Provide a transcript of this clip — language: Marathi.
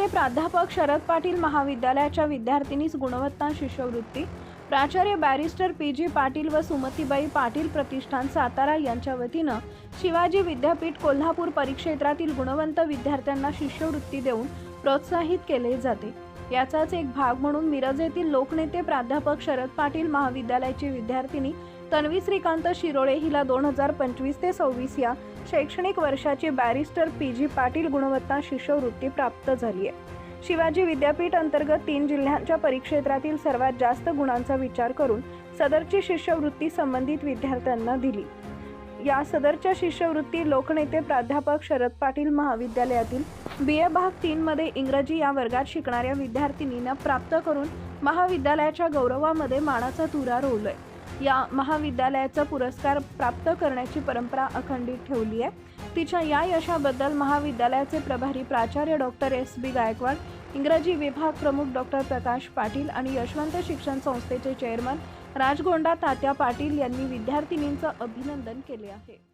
लोकनेते प्राध्यापक शरद पाटील महाविद्यालयाच्या विद्यार्थिनीस गुणवत्ता शिष्यवृत्ती प्राचार्य बॅरिस्टर पी.जी. पाटील व सुमतीबाई पाटील प्रतिष्ठान सातारा यांच्या वतीनं शिवाजी विद्यापीठ कोल्हापूर परिक्षेत्रातील गुणवंत विद्यार्थ्यांना शिष्यवृत्ती देऊन प्रोत्साहित केले जाते। याचाच एक भाग म्हणून मिरज येथील लोकनेते प्राध्यापक शरद पाटील महाविद्यालयाची विद्यार्थिनी तन्वी श्रीकांत शिरोळे हिला 2025 ते 26 या शैक्षणिक वर्षाची बॅरिस्टर पी.जी. पाटील गुणवत्ता शिष्यवृत्ती प्राप्त झाली आहे। शिवाजी विद्यापीठ अंतर्गत 3 जिल्ह्यांच्या परिक्षेत्रातील सर्वात जास्त गुणांचा विचार करून सदरची शिष्यवृत्ती संबंधित विद्यार्थ्यांना दिली। या सदरच्या शिष्यवृत्ती लोकनेते प्राध्यापक शरद पाटील महाविद्यालयातील BA भाग 3 मध्ये इंग्रजी या वर्गात शिकणाऱ्या विद्यार्थिनींना प्राप्त करून महाविद्यालयाच्या गौरवामध्ये मानाचा तुरा रोवलाय। या महाविद्यालयाचा पुरस्कार प्राप्त करण्याची परंपरा अखंडित ठेवली आहे। तिच्या या यशाबद्दल महाविद्यालयाचे प्रभारी प्राचार्य डॉक्टर S.B. गायकवाड, इंग्रजी विभाग प्रमुख डॉक्टर प्रकाश पाटील आणि यशवंत शिक्षण संस्थेचे चेअरमन राजगोंडा तात्या पाटील यांनी विद्यार्थिनींचं अभिनंदन केले आहे।